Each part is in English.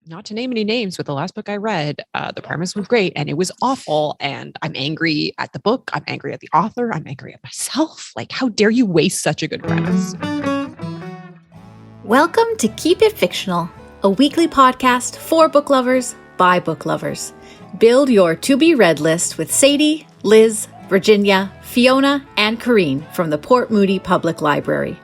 Not to name any names, but the last book I read, the premise was great and it was awful. And I'm angry at the book. I'm angry at the author. I'm angry at myself. Like, how dare you waste such a good premise? Welcome to Keep It Fictional, a weekly podcast for book lovers by book lovers. Build your to-be-read list with Sadie, Liz, Virginia, Fiona, and Corrine from the Port Moody Public Library.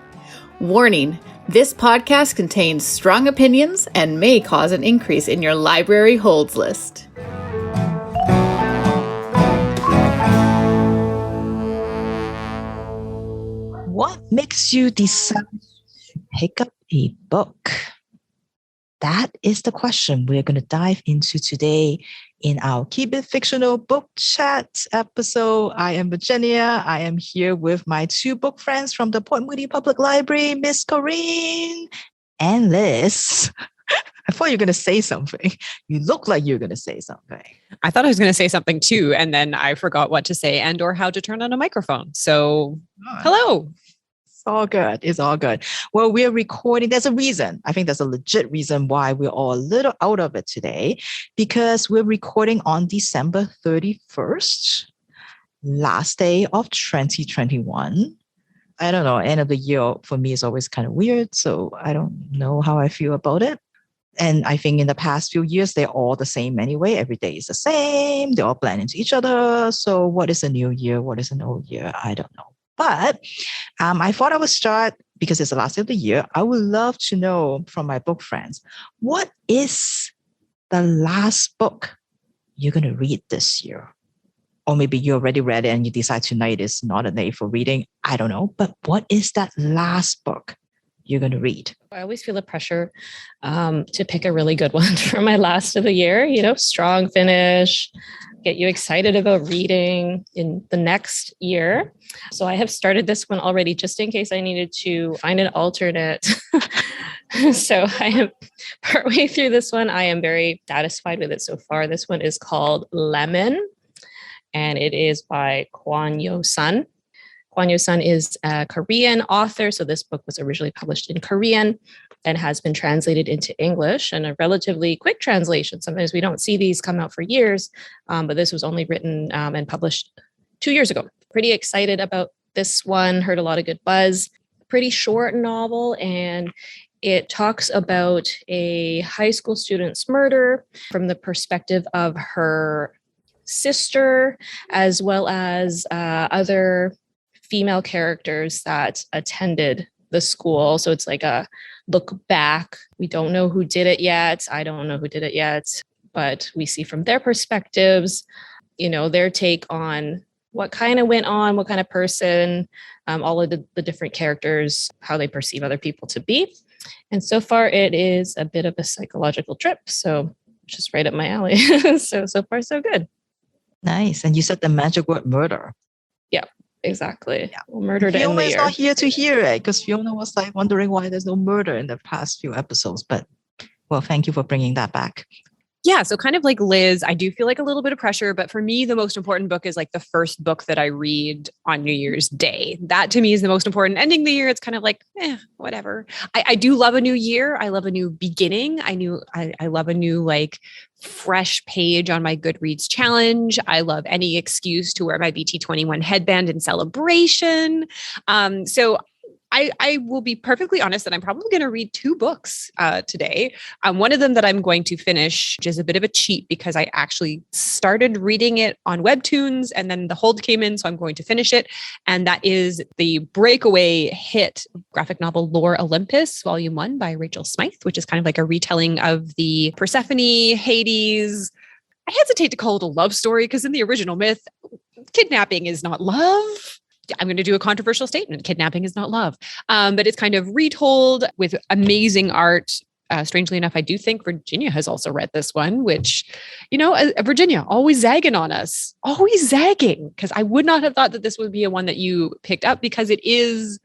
Warning, this podcast contains strong opinions and may cause an increase in your library holds list. What makes you decide to pick up a book? That is the question we're going to dive into today in our Keep It Fictional book chat episode. I am Virginia. I am here with my two book friends from the Port Moody Public Library, Miss Corrine and Liz. I thought you were going to say something. You look like you're going to say something. I thought I was going to say something too, and then I forgot what to say and or how to turn on a microphone. So, hello. It's all good. It's all good. Well, we're recording. There's a reason. I think there's a legit reason why we're all a little out of it today, because we're recording on December 31st, last day of 2021. I don't know. End of the year for me is always kind of weird. So I don't know how I feel about it. And I think in the past few years, they're all the same anyway. Every day is the same. They all blend into each other. So what is a new year? What is an old year? I don't know. But I thought I would start, because it's the last day of the year, I would love to know from my book friends, what is the last book you're going to read this year? Or maybe you already read it and you decide tonight is not a day for reading. I don't know. But what is that last book you're going to read? I always feel the pressure to pick a really good one for my last of the year, strong finish, get you excited about reading in the next year. So I have started this one already just in case I needed to find an alternate. So I am partway through this one. I am very satisfied with it so far. This one is called Lemon, and it is by Kwon Yo-sun. Kwon Yo-sun is a Korean author. So this book was originally published in Korean and has been translated into English, and a relatively quick translation. Sometimes we don't see these come out for years, but this was only written and published 2 years ago. Pretty excited about this one. Heard a lot of good buzz. Pretty short novel, and it talks about a high school student's murder from the perspective of her sister, as well as other female characters that attended the school. So it's like a look back. We don't know who did it yet. I don't know who did it yet, but we see from their perspectives, their take on what kind of went on, what kind of person, all of the different characters, how they perceive other people to be. And so far it is a bit of a psychological trip. So just right up my alley. So far so good. Nice. And you said the magic word murder. Yeah. Exactly. Yeah. We'll murder to end the Fiona is year. not here to hear it, because Fiona was like wondering why there's no murder in the past few episodes. But well, thank you for bringing that back. Yeah. So kind of like Liz, I do feel like a little bit of pressure, but for me, the most important book is like the first book that I read on New Year's Day. That to me is the most important. Ending the year, it's kind of like, whatever. I do love a new year. I love a new beginning. I love a new like fresh page on my Goodreads challenge. I love any excuse to wear my BT21 headband in celebration. So I will be perfectly honest that I'm probably going to read 2 books today. One of them that I'm going to finish, which is a bit of a cheat because I actually started reading it on Webtoons and then the hold came in, so I'm going to finish it. And that is the breakaway hit graphic novel Lore Olympus, Volume 1 by Rachel Smythe, which is kind of like a retelling of the Persephone, Hades. I hesitate to call it a love story because in the original myth, kidnapping is not love. I'm going to do a controversial statement. Kidnapping is not love. But it's kind of retold with amazing art. Strangely enough, I do think Virginia has also read this one, which, Virginia, always zagging on us. Always zagging. Because I would not have thought that this would be a one that you picked up, because it is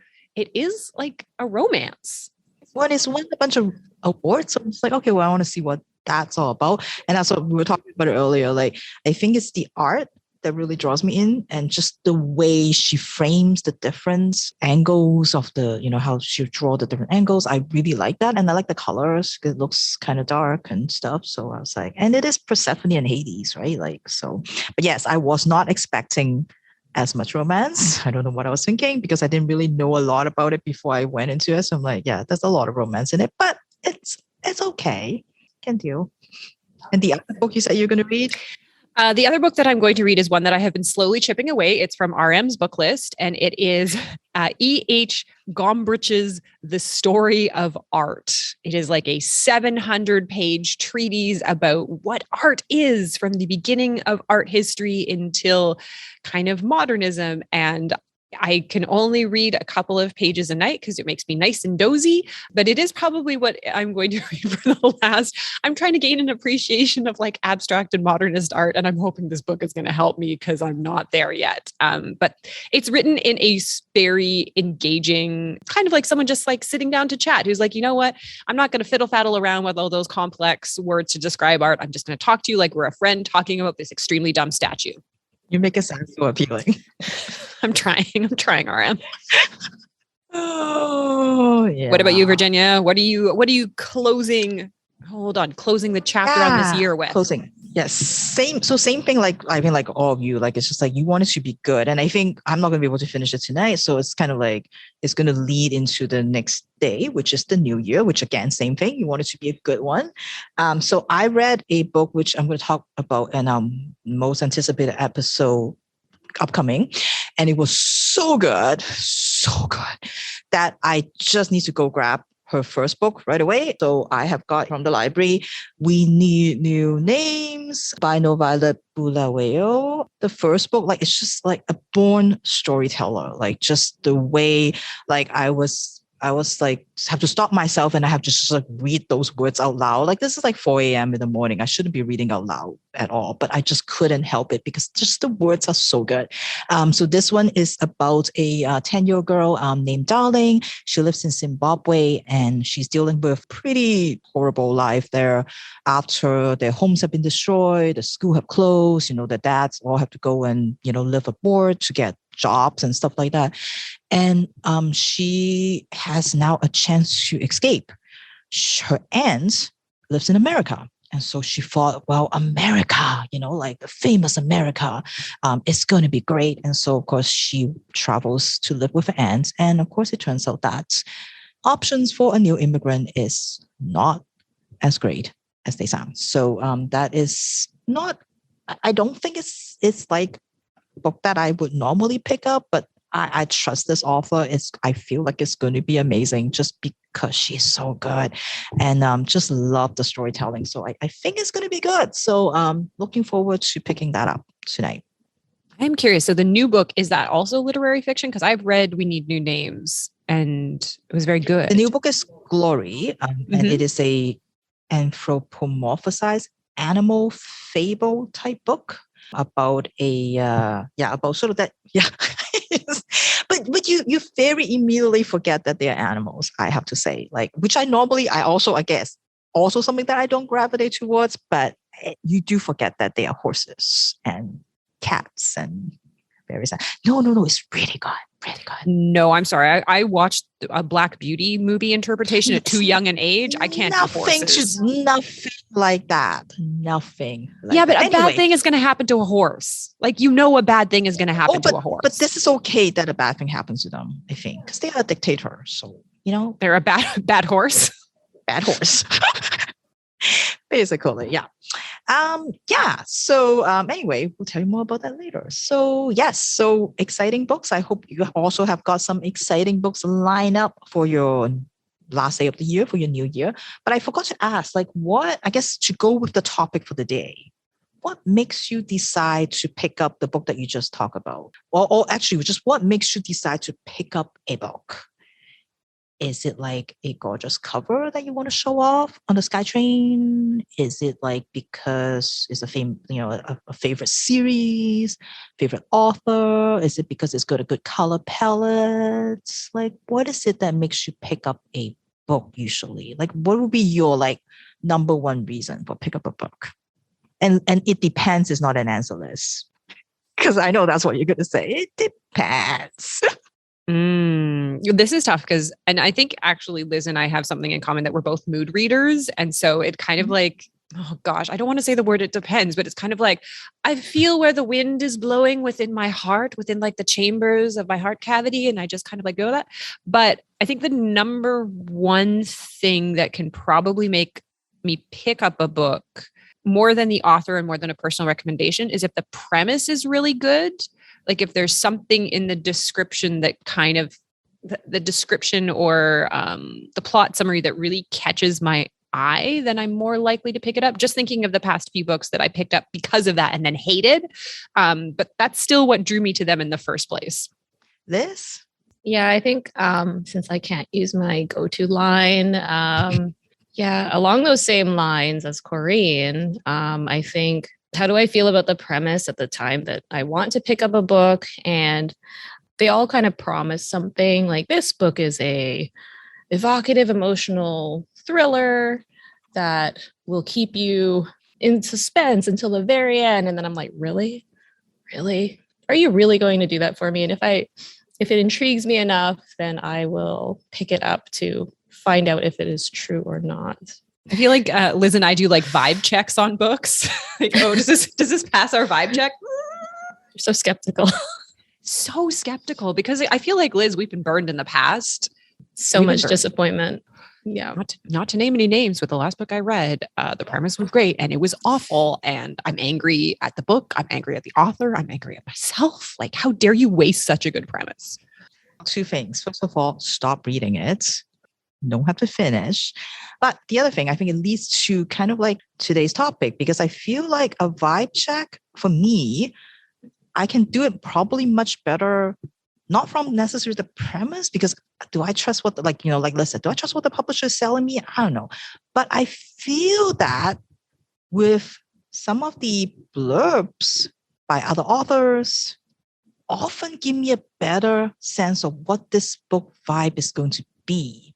like a romance. Well, it's won a bunch of awards. So it's like, okay, well, I want to see what that's all about. And that's what we were talking about earlier. Like, I think it's the art that really draws me in, and just the way she frames the different angles of the, how she draw the different angles. I really like that. And I like the colors. It looks kind of dark and stuff. So I was like, and it is Persephone and Hades, right? Like, so, but yes, I was not expecting as much romance. I don't know what I was thinking because I didn't really know a lot about it before I went into it. So I'm like, yeah, there's a lot of romance in it, but it's okay. Can deal. And the other book you said you're going to read? The other book that I'm going to read is one that I have been slowly chipping away. It's from RM's book list, and it is E.H. Gombrich's The Story of Art. It is like a 700-page treatise about what art is from the beginning of art history until kind of modernism. And I can only read a couple of pages a night because it makes me nice and dozy, but it is probably what I'm going to read for the last. I'm trying to gain an appreciation of like abstract and modernist art, and I'm hoping this book is going to help me because I'm not there yet. But it's written in a very engaging, kind of like someone just like sitting down to chat, who's like, you know what? I'm not going to fiddle faddle around with all those complex words to describe art. I'm just going to talk to you like we're a friend talking about this extremely dumb statue. You make it sound so appealing. I'm trying, RM. Oh, yeah. What about you, Virginia? What are you closing? Hold on, closing the chapter on this year with? Closing. Yes. Same thing, like I mean, like all of you, like it's just like you want it to be good. And I think I'm not gonna be able to finish it tonight. So it's kind of like it's gonna lead into the next day, which is the new year, which again, same thing. You want it to be a good one. So I read a book which I'm gonna talk about in most anticipated episode upcoming. And it was so good that I just need to go grab her first book right away. So I have got from the library, We Need New Names by Violet Bulawayo. The first book, like it's just like a born storyteller, like just the way, like I was like, have to stop myself and I have to just like read those words out loud. Like this is like 4 a.m. in the morning. I shouldn't be reading out loud at all, but I just couldn't help it because just the words are so good. So this one is about a 10-year-old girl named Darling. She lives in Zimbabwe and she's dealing with pretty horrible life there after their homes have been destroyed, the school have closed, the dads all have to go and, live abroad to get jobs and stuff like that. And she has now a chance to escape. Her aunt lives in America. And so she thought, well, America, like the famous America, it's going to be great. And so, of course, she travels to live with her aunt. And of course, it turns out that options for a new immigrant is not as great as they sound. So that is not, I don't think it's like a book that I would normally pick up, but I trust this author. I feel like it's going to be amazing just because she's so good and just love the storytelling. So I think it's going to be good. So looking forward to picking that up tonight. I'm curious. So the new book, is that also literary fiction? Because I've read We Need New Names and it was very good. The new book is Glory, and it is a anthropomorphized animal fable type book about about sort of that, but you very immediately forget that they are animals, I have to say, like, which I guess also something that I don't gravitate towards, but you do forget that they are horses and cats and very sad. No, it's really good. Really good. No, I'm sorry. I watched a Black Beauty movie interpretation at too young an age. I can't do horses. Nothing like that. Nothing. Like yeah, but that. A bad thing is going to happen to a horse. Like, a bad thing is going to happen to a horse. But this is okay that a bad thing happens to them, I think, because they are a dictator. So, they're a bad horse. Bad horse. Basically, yeah. So anyway, we'll tell you more about that later. So yes, so exciting books. I hope you also have got some exciting books lined up for your last day of the year, for your new year. But I forgot to ask, like, what, I guess, to go with the topic for the day, what makes you decide to pick up the book that you just talked about? Or actually, just what makes you decide to pick up a book? Is it like a gorgeous cover that you want to show off on the SkyTrain? Is it like because it's a favorite series, favorite author? Is it because it's got a good color palette? Like, what is it that makes you pick up a book usually? Like, what would be your like number one reason for pick up a book? And it depends. It's not an answer list. Because I know that's what you're going to say. It depends. This is tough because, and I think actually Liz and I have something in common that we're both mood readers. And so it kind of like, oh gosh, I don't want to say the word it depends, but it's kind of like, I feel where the wind is blowing within my heart, within like the chambers of my heart cavity. And I just kind of like go that. But I think the number one thing that can probably make me pick up a book more than the author and more than a personal recommendation is if the premise is really good. Like if there's something in the description that kind of the description or the plot summary that really catches my eye, then I'm more likely to pick it up. Just thinking of the past few books that I picked up because of that and then hated. But that's still what drew me to them in the first place. Liz? Yeah, I think since I can't use my go-to line, along those same lines as Corinne, I think, how do I feel about the premise at the time that I want to pick up a book? And they all kind of promise something like this book is a evocative, emotional thriller that will keep you in suspense until the very end. And then I'm like, really? Really? Are you really going to do that for me? And if it intrigues me enough, then I will pick it up to find out if it is true or not. I feel like Liz and I do like vibe checks on books. Like, oh, does this pass our vibe check? You're so skeptical. So skeptical because I feel like, Liz, we've been burned in the past. So much disappointment. Yeah. Not to name any names, but the last book I read, the premise was great and it was awful. And I'm angry at the book. I'm angry at the author. I'm angry at myself. Like, how dare you waste such a good premise? Two things. First of all, stop reading it. Don't have to finish. But the other thing, I think it leads to kind of like today's topic, because I feel like a vibe check for me, I can do it probably much better, not from necessarily the premise, because do I trust what, listen, do I trust what the publisher is selling me? I don't know. But I feel that with some of the blurbs by other authors, often give me a better sense of what this book vibe is going to be.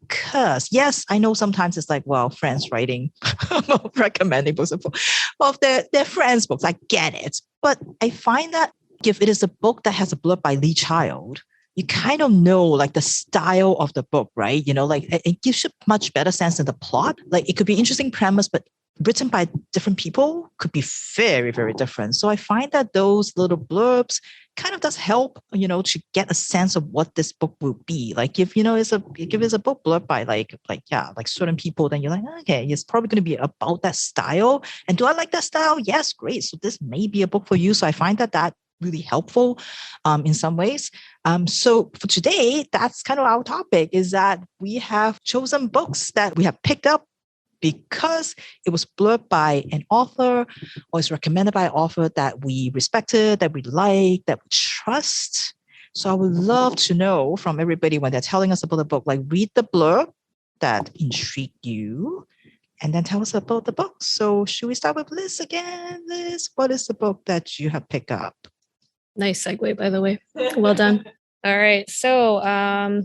Because, yes, I know sometimes it's like, well, friends writing, recommending books of their friends' books. I get it. But I find that if it is a book that has a blurb by Lee Child, you kind of know like the style of the book, right? You know, like it gives you much better sense in the plot. Like it could be an interesting premise, but written by different people could be very, very different. So I find that those little blurbs kind of does help, to get a sense of what this book will be. Like if, it's a book blurb by like certain people, then you're like, okay, it's probably going to be about that style. And do I like that style? Yes, great. So this may be a book for you. So I find that really helpful in some ways. So for today, that's kind of our topic, is that we have chosen books that we have picked up because it was blurbed by an author or is recommended by an author that we respected, that we like, that we trust. So I would love to know from everybody when they're telling us about the book, like read the blurb that intrigued you and then tell us about the book. So should we start with Liz again? Liz, what is the book that you have picked up? Nice segue, by the way. Well done. All right. So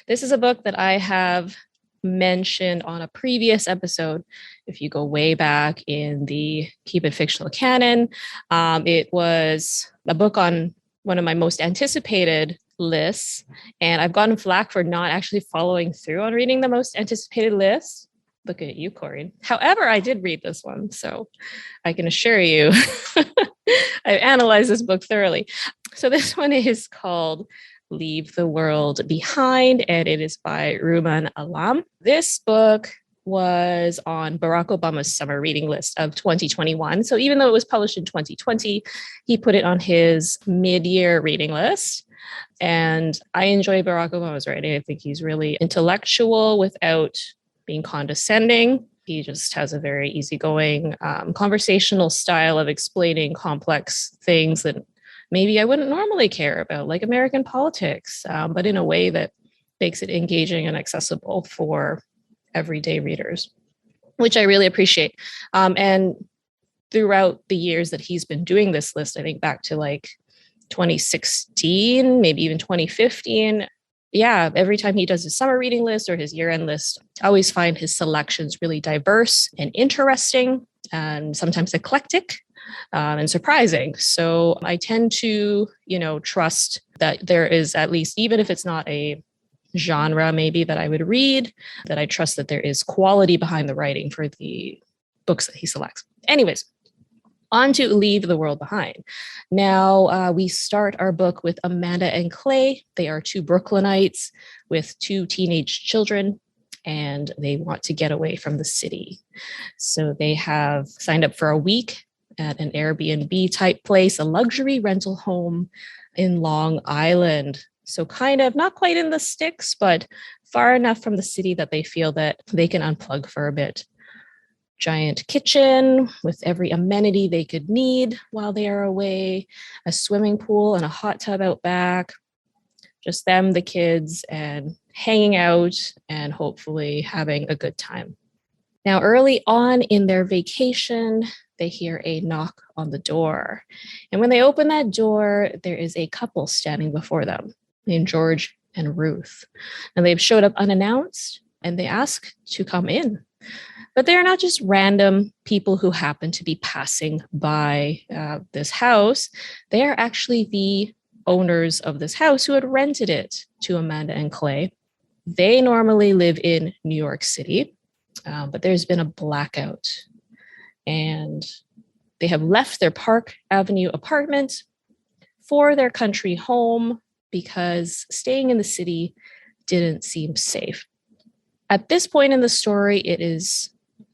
this is a book that I have mentioned on a previous episode. If you go way back in the Keep It Fictional canon, it was a book on one of my most anticipated lists. And I've gotten flack for not actually following through on reading the most anticipated list. Look at you, Corinne. However, I did read this one, so I can assure you I analyzed this book thoroughly. So this one is called Leave the World Behind, and it is by Rumaan Alam. This book was on Barack Obama's summer reading list of 2021. So even though it was published in 2020, he put it on his mid-year reading list. And I enjoy Barack Obama's writing. I think he's really intellectual without being condescending. He just has a very easygoing, conversational style of explaining complex things that maybe I wouldn't normally care about, like American politics, but in a way that makes it engaging and accessible for everyday readers, which I really appreciate. And throughout the years that he's been doing this list, I think back to like 2016, maybe even 2015, every time he does his summer reading list or his year-end list, I always find his selections really diverse and interesting and sometimes eclectic. and surprising. So I tend to, trust that there is at least, even if it's not a genre maybe that I would read, that I trust that there is quality behind the writing for the books that he selects. Anyways, on to Leave the World Behind. Now, we start our book with Amanda and Clay. They are two Brooklynites with two teenage children, and they want to get away from the city. So they have signed up for a week at an Airbnb type place, a luxury rental home in Long Island. So kind of not quite in the sticks, but far enough from the city that they feel that they can unplug for a bit. Giant kitchen with every amenity they could need while they are away, a swimming pool and a hot tub out back, just them, the kids, and hanging out and hopefully having a good time. Now, early on in their vacation, they hear a knock on the door. And when they open that door, there is a couple standing before them named George and Ruth. And they've showed up unannounced and they ask to come in. But they're not just random people who happen to be passing by this house. They are actually the owners of this house who had rented it to Amanda and Clay. They normally live in New York City, but there's been a blackout. And they have left their Park Avenue apartment for their country home because staying in the city didn't seem safe. At this point in the story, it is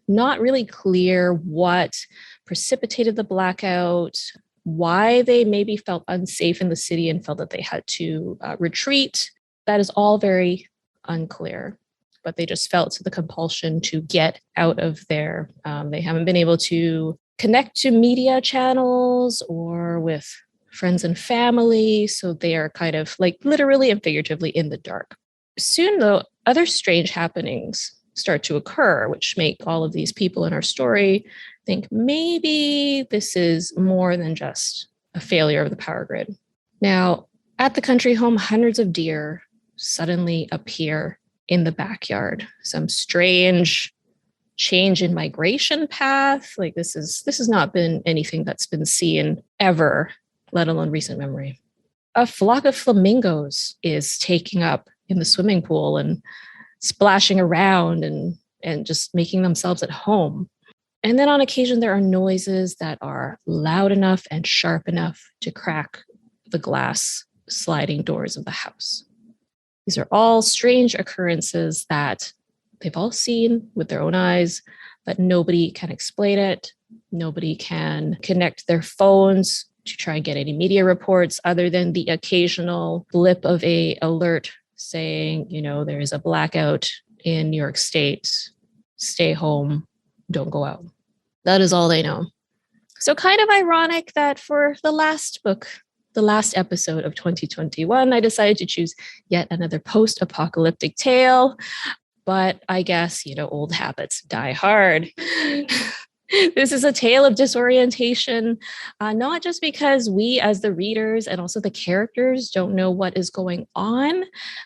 not really clear what precipitated the blackout, why they maybe felt unsafe in the city and felt that they had to retreat. That is all very unclear, but they just felt the compulsion to get out of there. They haven't been able to connect to media channels or with friends and family, so they are kind of like literally and figuratively in the dark. Soon, though, other strange happenings start to occur, which make all of these people in our story think maybe this is more than just a failure of the power grid. Now, at the country home, hundreds of deer suddenly appear in the backyard. Some strange change in migration path. Like this has not been anything that's been seen ever, let alone recent memory. A flock of flamingos is taking up in the swimming pool and splashing around and just making themselves at home. And then on occasion, there are noises that are loud enough and sharp enough to crack the glass sliding doors of the house. These are all strange occurrences that they've all seen with their own eyes, but nobody can explain it. Nobody can connect their phones to try and get any media reports other than the occasional blip of a alert saying, there is a blackout in New York State. Stay home. Don't go out. That is all they know. So kind of ironic that for the last book, the last episode of 2021, I decided to choose yet another post-apocalyptic tale. But I guess, old habits die hard. This is a tale of disorientation, not just because we as the readers and also the characters don't know what is going on,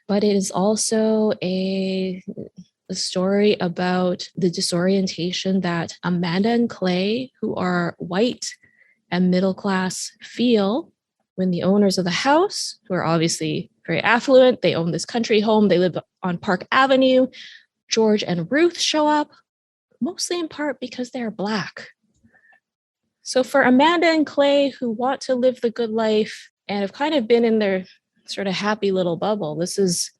but it is also a story about the disorientation that Amanda and Clay, who are white and middle class, feel when the owners of the house, who are obviously very affluent, they own this country home, they live on Park Avenue, George and Ruth show up, mostly in part because they're Black. So for Amanda and Clay, who want to live the good life and have kind of been in their sort of happy little bubble, this is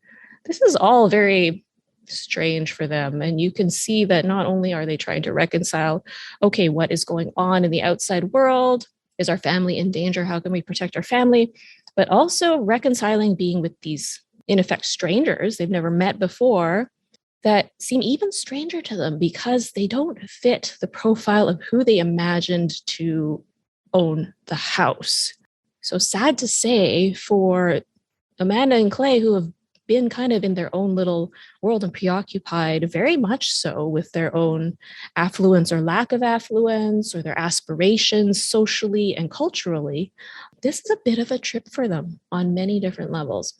all very strange for them. And you can see that not only are they trying to reconcile, okay, what is going on in the outside world? Is our family in danger? How can we protect our family? But also reconciling being with these, in effect, strangers they've never met before that seem even stranger to them because they don't fit the profile of who they imagined to own the house. So sad to say for Amanda and Clay, who have been kind of in their own little world and preoccupied very much so with their own affluence or lack of affluence or their aspirations socially and culturally, this is a bit of a trip for them on many different levels.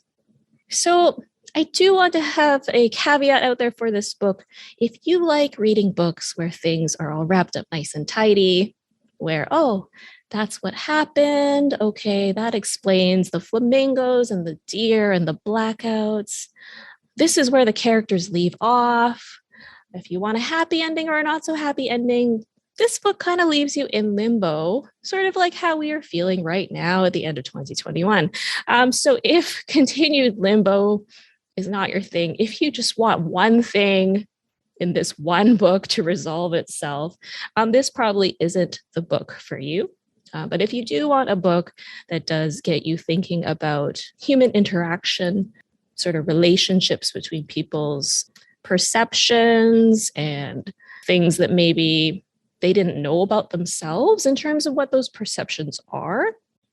So I do want to have a caveat out there for this book. If you like reading books where things are all wrapped up nice and tidy, where, oh, that's what happened. Okay, that explains the flamingos and the deer and the blackouts. This is where the characters leave off. If you want a happy ending or a not so happy ending, this book kind of leaves you in limbo, sort of like how we are feeling right now at the end of 2021. So if continued limbo is not your thing, if you just want one thing in this one book to resolve itself, this probably isn't the book for you. But if you do want a book that does get you thinking about human interaction, sort of relationships between people's perceptions and things that maybe they didn't know about themselves in terms of what those perceptions are,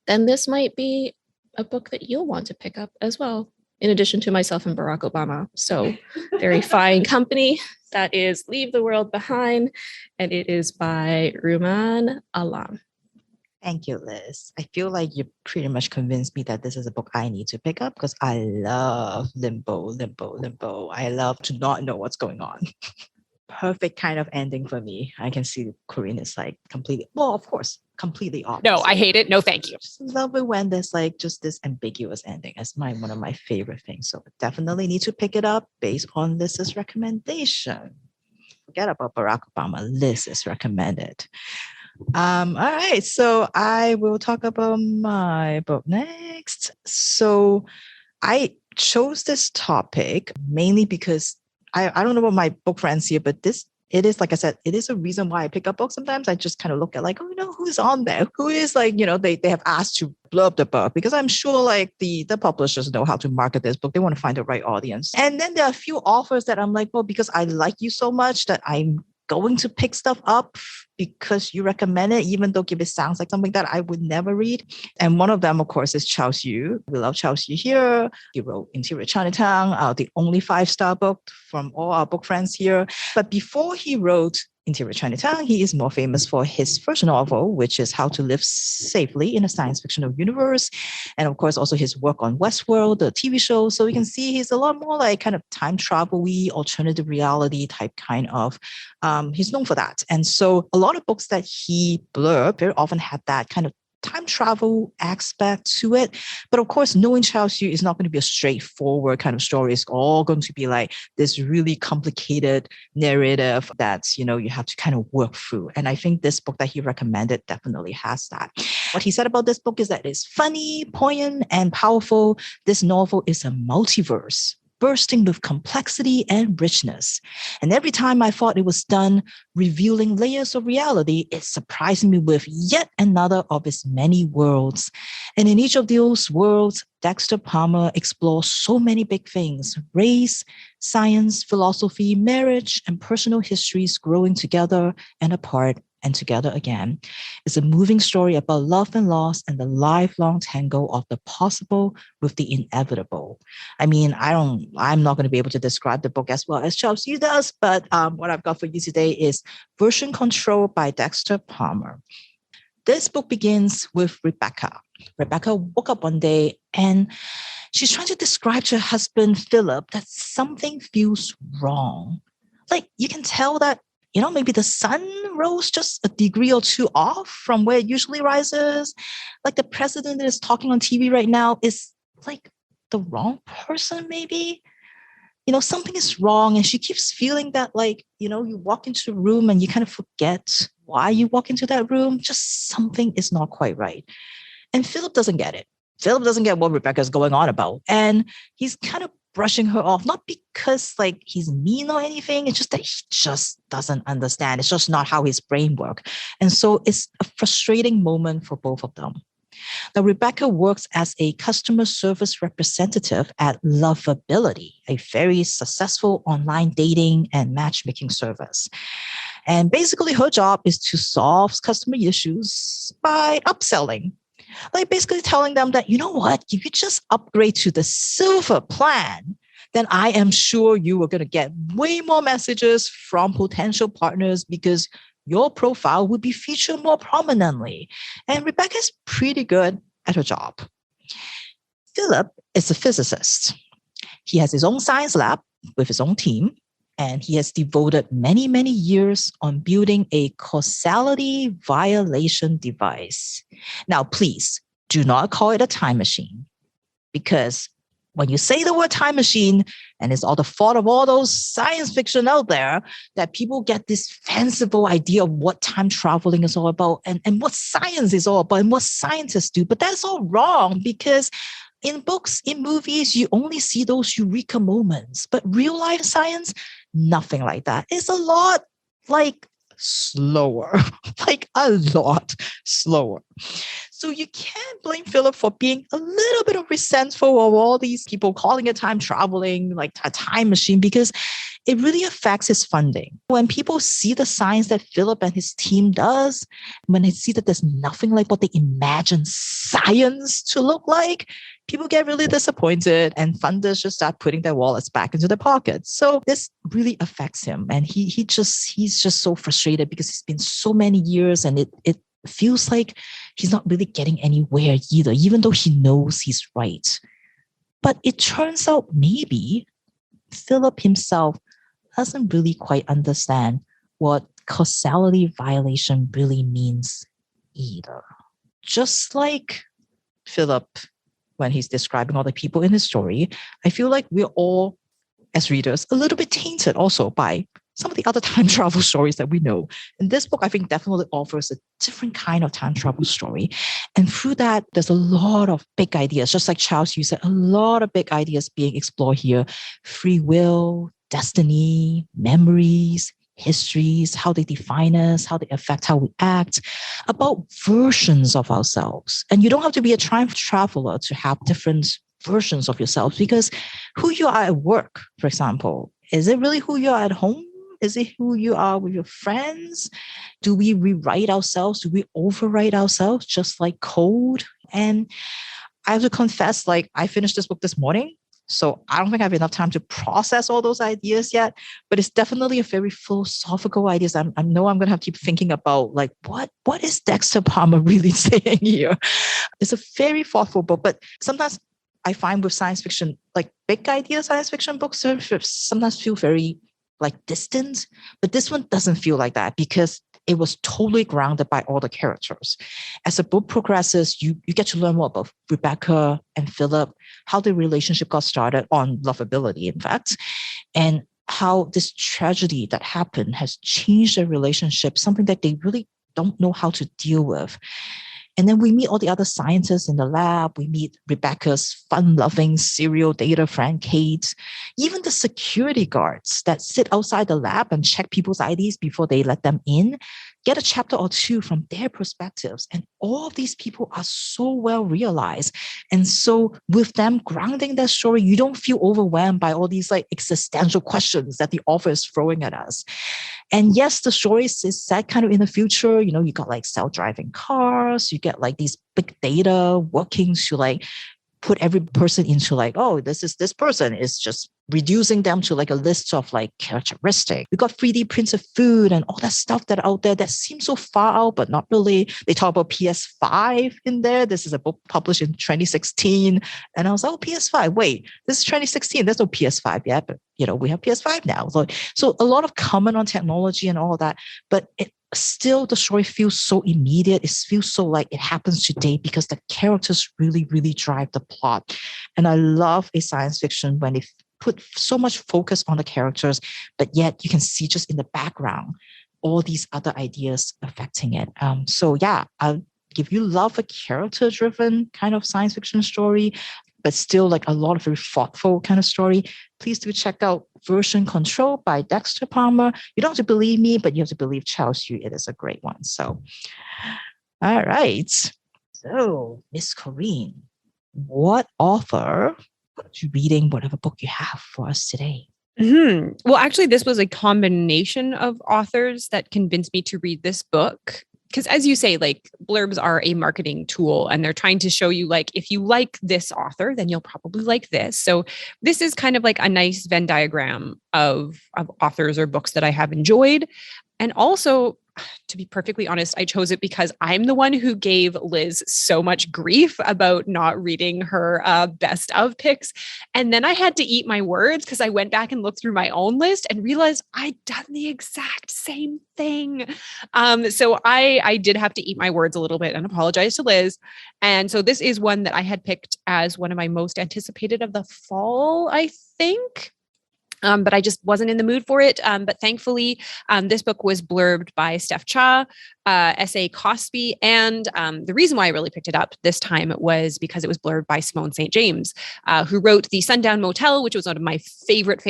then this might be a book that you'll want to pick up as well, in addition to myself and Barack Obama. So very fine company. That is Leave the World Behind, and it is by Rumaan Alam. Thank you, Liz. I feel like you pretty much convinced me that this is a book I need to pick up because I love limbo. I love to not know what's going on. Perfect kind of ending for me. I can see Corinne is like completely, well, of course, completely opposite. No, I hate it. No, thank you. Just love it when there's like just this ambiguous ending. It's one of my favorite things. So definitely need to pick it up based on Liz's recommendation. Forget about Barack Obama. Liz is recommended. All right, so I will talk about my book next. So I chose this topic mainly because I don't know about my book friends here, but it is, like I said, it is a reason why I pick up books. Sometimes I just kind of look at like, who's on there? Who is like, they have asked to blurb the book because I'm sure like the publishers know how to market this book. They want to find the right audience. And then there are a few authors that I'm like, well, because I like you so much that I'm going to pick stuff up because you recommend it, even though if it sounds like something that I would never read. And one of them, of course, is Charles Yu. We love Charles Yu here. He wrote Interior Chinatown, the only 5-star book from all our book friends here. But before he wrote Interior Chinatown, he is more famous for his first novel, which is How to Live Safely in a Science Fictional Universe. And of course, also his work on Westworld, the TV show. So you can see he's a lot more like kind of time travel-y, alternative reality type kind of, he's known for that. And so a lot of books that he blurbed very often had that kind of time travel aspect to it. But of course, knowing Charles Yu is not going to be a straightforward kind of story. It's all going to be like this really complicated narrative that, you have to kind of work through. And I think this book that he recommended definitely has that. What he said about this book is that it's funny, poignant, and powerful. This novel is a multiverse, bursting with complexity and richness. And every time I thought it was done revealing layers of reality, it surprised me with yet another of its many worlds. And in each of those worlds, Dexter Palmer explores so many big things: race, science, philosophy, marriage, and personal histories growing together and apart and together again. It's a moving story about love and loss and the lifelong tangle of the possible with the inevitable. I mean, I'm not going to be able to describe the book as well as Charles Yu does, but what I've got for you today is Version Control by Dexter Palmer. This book begins with Rebecca. Rebecca woke up one day and she's trying to describe to her husband, Philip, that something feels wrong. Like you can tell that maybe the sun rose just a degree or two off from where it usually rises. Like the president that is talking on TV right now is like the wrong person, maybe. Something is wrong. And she keeps feeling that like, you walk into a room and you kind of forget why you walk into that room. Just something is not quite right. And Philip doesn't get it. Philip doesn't get what Rebecca's going on about. And he's kind of brushing her off, not because like he's mean or anything. It's just that he just doesn't understand. It's just not how his brain works. And so it's a frustrating moment for both of them. Now, Rebecca works as a customer service representative at Lovability, a very successful online dating and matchmaking service. And basically her job is to solve customer issues by upselling. Like basically telling them that, you know what, if you just upgrade to the silver plan, then I am sure you are going to get way more messages from potential partners because your profile will be featured more prominently. And Rebecca's pretty good at her job. Philip is a physicist. He has his own science lab with his own team. And he has devoted many, many years on building a causality violation device. Now, please do not call it a time machine, because when you say the word time machine, and it's all the fault of all those science fiction out there, that people get this fanciful idea of what time traveling is all about and what science is all about and what scientists do. But that's all wrong, because in books, in movies, you only see those eureka moments. But real life science, nothing like that. It's a lot like slower, like a lot slower. So you can't blame Philip for being a little bit of resentful of all these people calling it time traveling, like a time machine, because it really affects his funding. When people see the science that Philip and his team does, when they see that there's nothing like what they imagine science to look like, people get really disappointed and funders just start putting their wallets back into their pockets. So this really affects him. And he's just so frustrated because it's been so many years and it feels like he's not really getting anywhere either, even though he knows he's right. But it turns out maybe Philip himself doesn't really quite understand what causality violation really means either. Just like Philip, when he's describing all the people in his story, I feel like we're all, as readers, a little bit tainted also by some of the other time travel stories that we know. And this book, I think, definitely offers a different kind of time travel story. And through that, there's a lot of big ideas, just like Charles, you said, a lot of big ideas being explored here. Free will, destiny, memories, histories, how they define us, how they affect how we act, about versions of ourselves. And you don't have to be a time traveler to have different versions of yourself, because who you are at work, for example, is it really who you are at home? Is it who you are with your friends? Do we rewrite ourselves? Do we overwrite ourselves just like code? And I have to confess, like, I finished this book this morning, so I don't think I have enough time to process all those ideas yet, but it's definitely a very philosophical ideas. I know I'm going to have to keep thinking about, like, what is Dexter Palmer really saying here? It's a very thoughtful book, but sometimes I find with science fiction, like big idea science fiction books sometimes feel very like distant, but this one doesn't feel like that because it was totally grounded by all the characters. As the book progresses, you get to learn more about Rebecca and Philip, how the relationship got started on lovability, in fact, and how this tragedy that happened has changed their relationship, something that they really don't know how to deal with. And then we meet all the other scientists in the lab. We meet Rebecca's fun-loving serial data friend, Kate. Even the security guards that sit outside the lab and check people's IDs before they let them in get a chapter or two from their perspectives. And all of these people are so well realized. And so with them grounding their story, you don't feel overwhelmed by all these like existential questions that the author is throwing at us. And yes, the story is set kind of in the future. You know, you got like self-driving cars, you get like these big data working to like put every person into like, oh, this person is just reducing them to like a list of like characteristics. We got 3D printed food and all that stuff that are out there that seems so far out, but not really. They talk about PS5 in there. This is a book published in 2016. And I was like, oh, PS5, wait, this is 2016. There's no PS5 yet, but you know, we have PS5 now. So a lot of comment on technology and all of that, but still the story feels so immediate. It feels so like it happens today because the characters really, really drive the plot. And I love a science fiction when they put so much focus on the characters, but yet you can see just in the background all these other ideas affecting it. So yeah, if you love a character-driven kind of science fiction story, but still like a lot of very thoughtful kind of story, please do check out Version Control by Dexter Palmer. You don't have to believe me, but you have to believe Charles Yu. It is a great one. So, all right. So, Miss Corinne, what author are you reading, whatever book you have for us today? Mm-hmm. Well, actually, this was a combination of authors that convinced me to read this book. Because as you say, like blurbs are a marketing tool and they're trying to show you like, if you like this author, then you'll probably like this. So this is kind of like a nice Venn diagram of authors or books that I have enjoyed. And also to be perfectly honest, I chose it because I'm the one who gave Liz so much grief about not reading her best of picks. And then I had to eat my words because I went back and looked through my own list and realized I'd done the exact same thing. So I did have to eat my words a little bit and apologize to Liz. And so this is one that I had picked as one of my most anticipated of the fall, I think. But I just wasn't in the mood for it. But thankfully, this book was blurbed by Steph Cha, S.A. Cosby. And the reason why I really picked it up this time was because it was blurbed by Simone St. James, who wrote The Sundown Motel, which was one of my favorite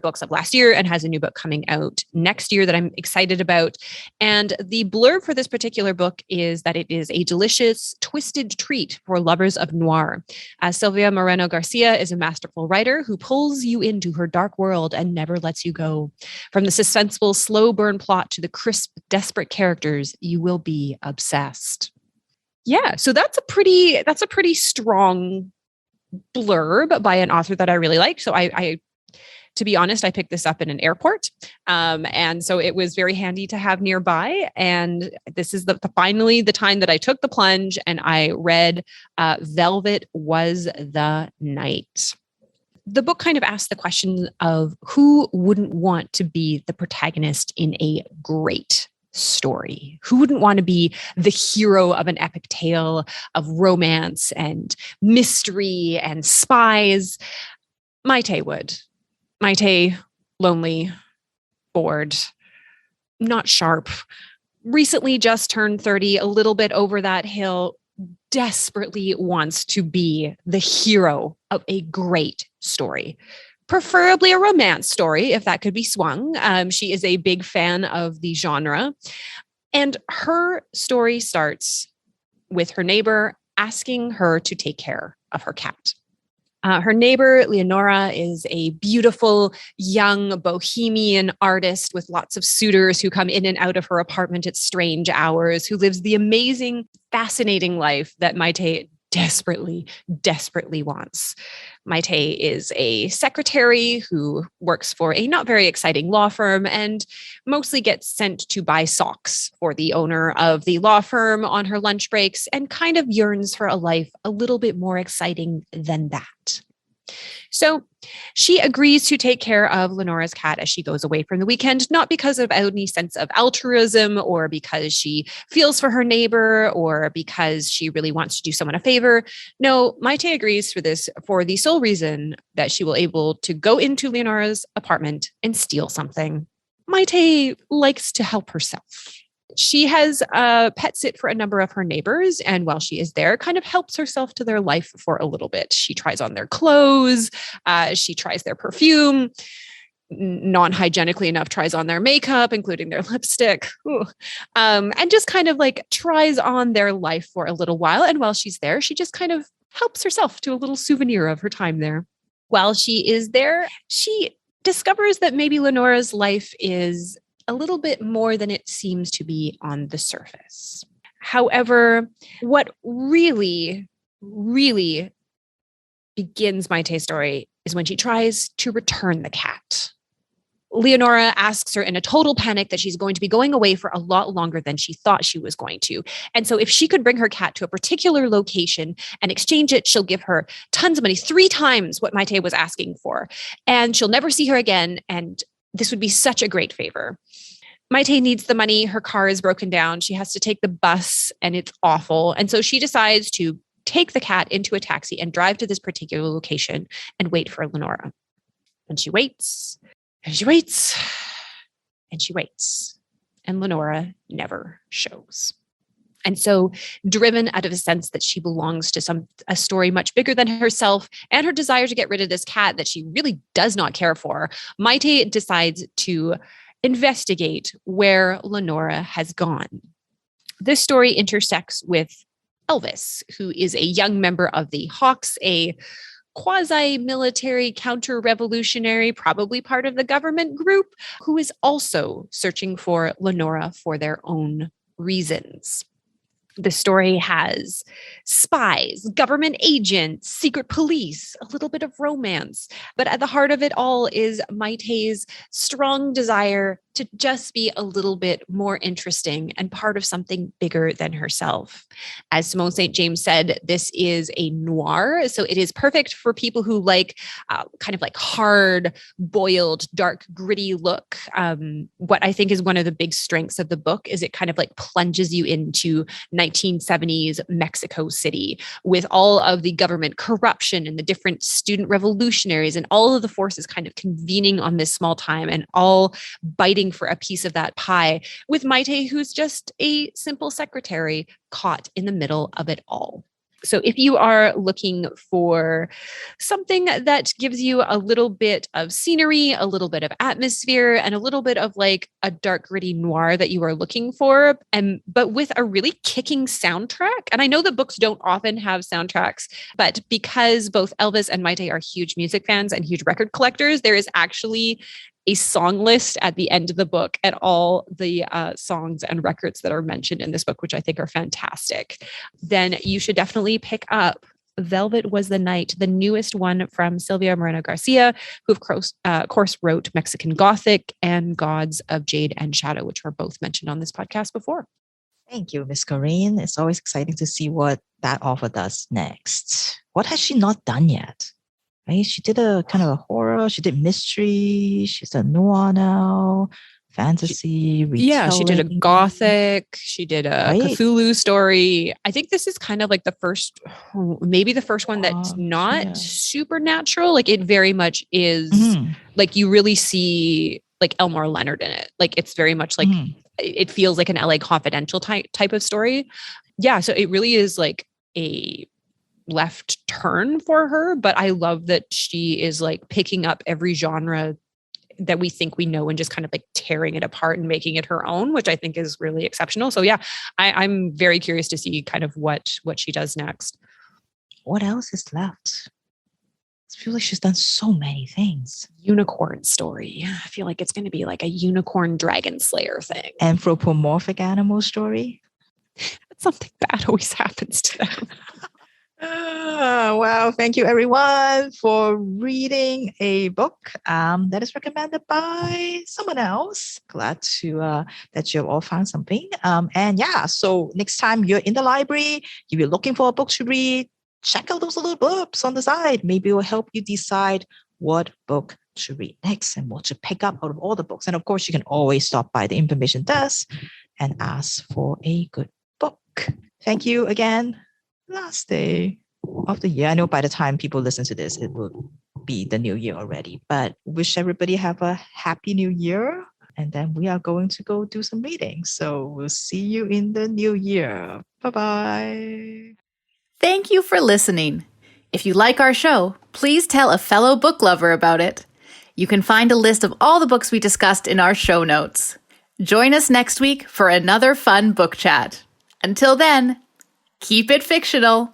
books of last year and has a new book coming out next year that I'm excited about. And the blurb for this particular book is that it is a delicious, twisted treat for lovers of noir. Sylvia Moreno Garcia is a masterful writer who pulls you into her dark world and never lets you go. From the suspenseful, slow burn plot to the crisp, desperate characters, you will be obsessed. Yeah, so that's a pretty strong blurb by an author that I really like. So I to be honest, I picked this up in an airport. And so it was very handy to have nearby. And this is finally the time that I took the plunge and I read Velvet Was the Night. The book kind of asks the question of who wouldn't want to be the protagonist in a great story? Who wouldn't want to be the hero of an epic tale of romance and mystery and spies? Maite would. Maite, lonely, bored, not sharp, recently just turned 30, a little bit over that hill, desperately wants to be the hero of a great story, preferably a romance story, if that could be swung. She is a big fan of the genre. And her story starts with her neighbor asking her to take care of her cat. Her neighbor, Leonora, is a beautiful, young bohemian artist with lots of suitors who come in and out of her apartment at strange hours, who lives the amazing, fascinating life that Maite desperately, desperately wants. Maite is a secretary who works for a not very exciting law firm and mostly gets sent to buy socks for the owner of the law firm on her lunch breaks and kind of yearns for a life a little bit more exciting than that. So she agrees to take care of Lenora's cat as she goes away from the weekend, not because of any sense of altruism or because she feels for her neighbor or because she really wants to do someone a favor. No, Maite agrees for this for the sole reason that she will able to go into Leonora's apartment and steal something. Maite likes to help herself. She has pet sit for a number of her neighbors, and while she is there, kind of helps herself to their life for a little bit. She tries on their clothes, she tries their perfume, non-hygienically enough, tries on their makeup, including their lipstick, and just kind of like tries on their life for a little while. And while she's there, she just kind of helps herself to a little souvenir of her time there. While she is there, she discovers that maybe Lenora's life is a little bit more than it seems to be on the surface. However, what really, really begins Maite's story is when she tries to return the cat. Leonora asks her in a total panic that she's going to be going away for a lot longer than she thought she was going to. And so if she could bring her cat to a particular location and exchange it, she'll give her tons of money, 3 times what Maite was asking for. And she'll never see her again. And this would be such a great favor. Maite needs the money. Her car is broken down. She has to take the bus and it's awful. And so she decides to take the cat into a taxi and drive to this particular location and wait for Lenora. And she waits and she waits and she waits. And Lenora never shows. And so, driven out of a sense that she belongs to a story much bigger than herself and her desire to get rid of this cat that she really does not care for, Maite decides to investigate where Lenora has gone. This story intersects with Elvis, who is a young member of the Hawks, a quasi-military counter-revolutionary, probably part of the government group, who is also searching for Lenora for their own reasons. The story has spies, government agents, secret police, a little bit of romance. But at the heart of it all is Maite's strong desire to just be a little bit more interesting and part of something bigger than herself. As Simone St. James said, this is a noir, so it is perfect for people who like kind of like hard, boiled, dark, gritty look. What I think is one of the big strengths of the book is it kind of like plunges you into 1970s Mexico City with all of the government corruption and the different student revolutionaries and all of the forces kind of convening on this small time and all biting for a piece of that pie, with Maite, who's just a simple secretary caught in the middle of it all. So if you are looking for something that gives you a little bit of scenery, a little bit of atmosphere, and a little bit of like a dark, gritty noir that you are looking for, but with a really kicking soundtrack. And I know that books don't often have soundtracks, but because both Elvis and Maite are huge music fans and huge record collectors, there is actually a song list at the end of the book at all the songs and records that are mentioned in this book, which I think are fantastic. Then you should definitely pick up Velvet Was the Night, the newest one from Silvia Moreno Garcia, who of course wrote Mexican Gothic and Gods of Jade and Shadow, which were both mentioned on this podcast before. Thank you, Miss Corinne. It's always exciting to see what that author does next. What has she not done yet? Right? She did a kind of a horror. She did mystery. She's a noir now, fantasy. Yeah, she did a gothic. She did a Cthulhu story. I think this is kind of like maybe the first one that's not supernatural. Like it very much is. Like you really see like Elmore Leonard in it. Like it's very much like it feels like an LA Confidential type of story. Yeah, so it really is like a left turn for her, but I love that she is like picking up every genre that we think we know and just kind of like tearing it apart and making it her own, which I think is really exceptional. So yeah, I'm very curious to see kind of what she does next. What else is left? I feel like she's done so many things. Unicorn story. I feel like it's going to be like a unicorn dragon slayer thing. Anthropomorphic animal story. Something bad always happens to them. Well, thank you everyone for reading a book that is recommended by someone else. Glad to that you have all found something. And yeah, so next time you're in the library, if you're looking for a book to read, check out those little blurbs on the side. Maybe it will help you decide what book to read next and what to pick up out of all the books. And of course, you can always stop by the information desk and ask for a good book. Thank you again. Last day of the year. I know by the time people listen to this, it will be the new year already, but wish everybody have a happy new year. And then we are going to go do some reading. So we'll see you in the new year. Bye-bye. Thank you for listening. If you like our show, please tell a fellow book lover about it. You can find a list of all the books we discussed in our show notes. Join us next week for another fun book chat. Until then, keep it fictional.